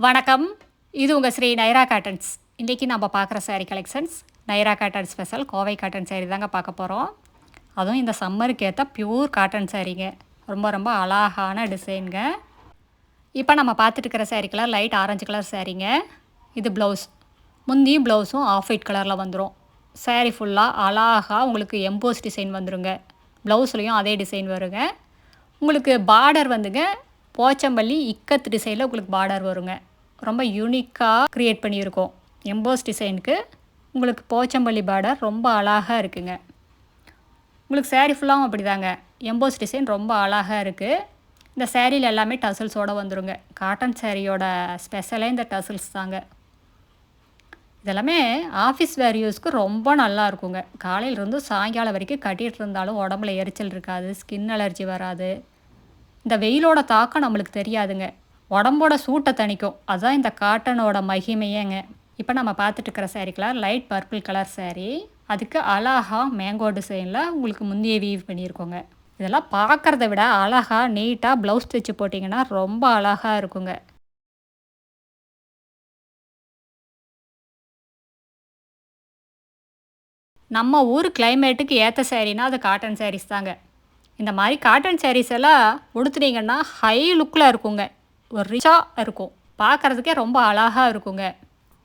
வணக்கம். இது உங்கள் ஸ்ரீ நைரா காட்டன்ஸ். இன்றைக்கி நம்ம பார்க்குற sari collections Naira cotton special Kovai cotton sari தாங்க பார்க்க போகிறோம். அதுவும் இந்த சம்மருக்கு ஏற்ற பியூர் காட்டன் சாரீங்க. ரொம்ப ரொம்ப அழகான டிசைனுங்க. இப்போ நம்ம பார்த்துட்டு இருக்கிற sari colour light orange colour சாரீங்க. இது ப்ளவுஸ். முந்தியும் ப்ளவுஸும் ஆஃப் ஒயிட் கலரில் வந்துடும். சாரீ ஃபுல்லாக அழகாக உங்களுக்கு எம்போஸ் டிசைன் வந்துடுங்க. ப்ளவுஸ்லேயும் அதே டிசைன் வருங்க. உங்களுக்கு பார்டர் வந்துங்க போச்சம்பள்ளி இக்கத்து டிசைனில் உங்களுக்கு பார்டர் வருங்க. ரொம்ப யூனிக்காக க்ரியேட் பண்ணியிருக்கோம். எம்போஸ் டிசைனுக்கு உங்களுக்கு போச்சம்பள்ளி பார்டர் ரொம்ப அழகாக இருக்குங்க. உங்களுக்கு சாரீ ஃபுல்லாகவும் அப்படி தாங்க. எம்போஸ் டிசைன் ரொம்ப அழகாக இருக்குது. இந்த சாரியில் எல்லாமே டசல்ஸோடு வந்துடுங்க. காட்டன் சாரியோட ஸ்பெஷலே இந்த டசல்ஸ் தாங்க. இதெல்லாமே ஆஃபீஸ் வேர் யூஸ்க்கு ரொம்ப நல்லா இருக்குங்க. காலையிலேருந்து சாயங்காலம் வரைக்கும் கட்டிகிட்டு இருந்தாலும் உடம்புல எரிச்சல் இருக்காது, ஸ்கின் அலர்ஜி வராது. இந்த வெயிலோட தாக்கம் நம்மளுக்கு தெரியாதுங்க. உடம்போட சூட்டை தணிக்கும். அதுதான் இந்த காட்டனோட மகிமையேங்க. இப்போ நம்ம பார்த்துட்டு இருக்கிற sari colour light purple colour sari. அதுக்கு அழகாக மேங்கோ டிசைனில் உங்களுக்கு முந்தைய வீவ் பண்ணியிருக்கோங்க. இதெல்லாம் பார்க்குறத விட அழகாக நீட்டாக ப்ளவுஸ் தைச்சு போட்டிங்கன்னா ரொம்ப அழகாக இருக்குங்க. நம்ம ஊர் கிளைமேட்டுக்கு ஏற்ற சாரீனா அது காட்டன் சாரீஸ் தாங்க. இந்த மாதிரி காட்டன் சாரீஸ் எல்லாம் உடுத்துனீங்கன்னா ஹை லுக்கில் இருக்குங்க. ஒரு ரிச்சாக இருக்கும். பார்க்குறதுக்கே ரொம்ப அழகாக இருக்குங்க.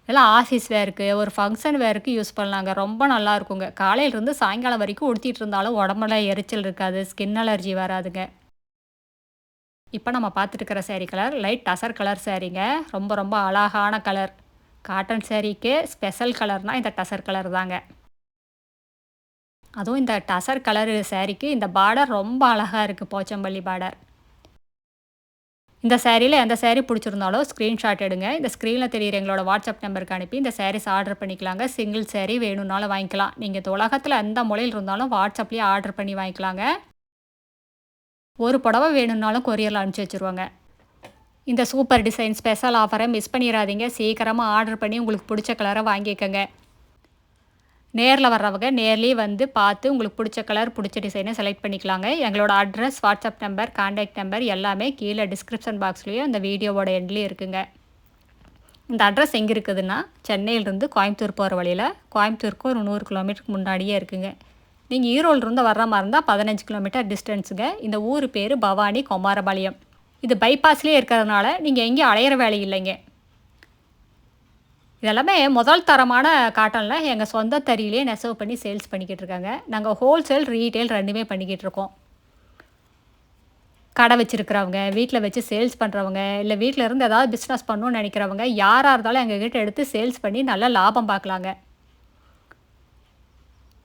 இதெல்லாம் ஆஃபீஸ் வேருக்கு, ஒரு ஃபங்க்ஷன் வேருக்கு யூஸ் பண்ணலாங்க. ரொம்ப நல்லா இருக்குங்க. காலையிலேருந்து சாயங்காலம் வரைக்கும் உடுத்திட்டு இருந்தாலும் உடம்புல எரிச்சல் இருக்காது, ஸ்கின் அலர்ஜி வராதுங்க. இப்போ நம்ம பார்த்துட்டு இருக்கிற sari colour light tussar colour சாரீங்க. ரொம்ப ரொம்ப அழகான கலர். காட்டன் சாரீக்கு ஸ்பெஷல் கலர்னால் இந்த டசர் கலர் தாங்க. அதுவும் இந்த டசர் கலர் சாரீக்கு இந்த பார்டர் ரொம்ப அழகாக இருக்குது. போச்சம்பள்ளி பார்டர். இந்த சாரியில் எந்த சாரீ பிடிச்சிருந்தாலும் ஸ்க்ரீன்ஷாட் எடுங்க. இந்த ஸ்க்ரீனில் தெரியுற எங்களோட வாட்ஸ்அப் நம்பருக்கு அனுப்பி இந்த சாரீஸ் ஆர்டர் பண்ணிக்கலாங்க. சிங்கிள் சாரீ வேணும்னாலும் வாங்கிக்கலாம். நீங்கள் இந்த உலகத்தில் எந்த மூலையில் இருந்தாலும் வாட்ஸ்அப்லேயே ஆர்டர் பண்ணி வாங்கிக்கலாங்க. ஒரு புடவை வேணும்னாலும் கொரியரில் அனுப்பிச்சி வச்சுருவாங்க. இந்த சூப்பர் டிசைன் ஸ்பெஷல் ஆஃபரை மிஸ் பண்ணிடாதீங்க. சீக்கிரமாக ஆர்டர் பண்ணி உங்களுக்கு பிடிச்ச கலரை வாங்கிக்கோங்க. நேரில் வர்றவங்க நேர்லேயே வந்து பார்த்து உங்களுக்கு பிடிச்ச கலர் பிடிச்ச டிசைனை செலக்ட் பண்ணிக்கலாங்க. எங்களோட address, WhatsApp number, contact number எல்லாமே கீழே டிஸ்கிரிப்ஷன் பாக்ஸ்லேயும் இந்த வீடியோவோட எண்ட்லேயும் இருக்குங்க. இந்த அட்ரஸ் எங்கே இருக்குதுன்னா சென்னையிலேருந்து கோயம்புத்தூர் போகிற வழியில் கோயம்புத்தூருக்கு ஒரு 100 கிலோமீட்டருக்கு முன்னாடியே இருக்குங்க. நீங்கள் ஈரோடுலேருந்து வர்ற மாதிரி இருந்தால் 15 கிலோமீட்டர் டிஸ்டன்ஸுங்க. இந்த ஊர் பேர் பவானி குமாரபாளையம். இது பைபாஸ்லேயே இருக்கிறதுனால நீங்கள் எங்கேயும் அலையிற வேலை இல்லைங்க. இதெல்லாமே முதல் தரமான காட்டனில் எங்கள் சொந்த தறியிலே நெசவு பண்ணி சேல்ஸ் பண்ணிக்கிட்டு இருக்காங்க. நாங்கள் ஹோல்சேல், ரீட்டெயில் ரெண்டுமே பண்ணிக்கிட்டு இருக்கோம். கடை வச்சுருக்கிறவங்க, வீட்டில் வச்சு சேல்ஸ் பண்ணுறவங்க, இல்லை வீட்டில் இருந்து ஏதாவது பிஸ்னஸ் பண்ணணும்னு நினைக்கிறவங்க யாராக இருந்தாலும் எங்ககிட்ட எடுத்து சேல்ஸ் பண்ணி நல்ல லாபம் பார்க்கலாங்க.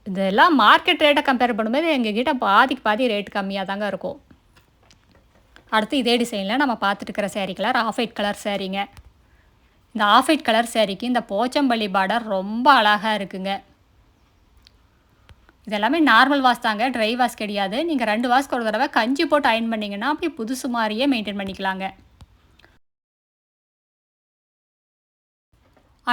இதெல்லாம் மார்க்கெட் ரேட்டை கம்பேர் பண்ணும்போது எங்ககிட்ட பாதிக்கு பாதி ரேட் கம்மியாக தாங்க இருக்கும். அடுத்து இதே டிசைனில் நம்ம பார்த்துட்டு இருக்கிற sari colour off white colour சாரீங்க. இந்த ஆஃப் ஒயிட் கலர் சாரீக்கு இந்த போச்சம்பள்ளி பார்டர் ரொம்ப அழகாக இருக்குங்க. இதெல்லாமே நார்மல் வாஷ் தாங்க, ட்ரை வாஷ் கிடையாது. நீங்கள் 2 வாஷ்க்கு ஒரு தடவை கஞ்சி போட்டு அயன் பண்ணிங்கன்னா அப்படியே புதுசு மாதிரியே மெயின்டைன் பண்ணிக்கலாங்க.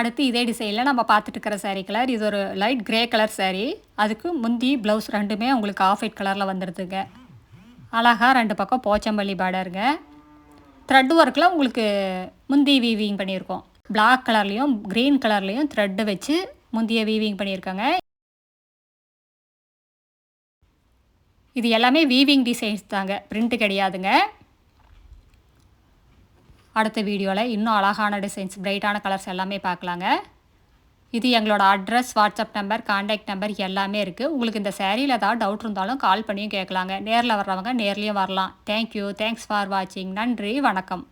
அடுத்து இதே டிசைனில் நம்ம பார்த்துட்டு இருக்கிற சாரீ கலர் இது ஒரு லைட் கிரே கலர் சாரீ. அதுக்கு முந்தி ப்ளவுஸ் ரெண்டுமே உங்களுக்கு ஆஃப் ஒயிட் கலரில் வந்துடுதுங்க. அழகாக 2 பக்கம் போச்சம்பள்ளி பார்டருங்க. த்ரெட் ஒர்க்கில் உங்களுக்கு முந்தி வீவிங் பண்ணியிருக்கோம். பிளாக் கலர்லேயும் க்ரீன் கலர்லேயும் த்ரெட்டு வச்சு முந்திய வீவிங் பண்ணியிருக்காங்க. இது எல்லாமே வீவிங் டிசைன்ஸ் தாங்க, பிரிண்ட்டு கிடையாதுங்க. அடுத்த வீடியோவில் இன்னும் அழகான டிசைன்ஸ், பிரைட்டான கலர்ஸ் எல்லாமே பார்க்கலாங்க. இது எங்களோட address, WhatsApp number, contact number எல்லாமே இருக்குது. உங்களுக்கு இந்த சாரியில் ஏதாவது டவுட் இருந்தாலும் கால் பண்ணியும் கேட்கலாங்க. நேரில் வர்றவங்க நேர்லேயும் வரலாம். தேங்க்யூ. தேங்க்ஸ் ஃபார் வாட்சிங். நன்றி, வணக்கம்.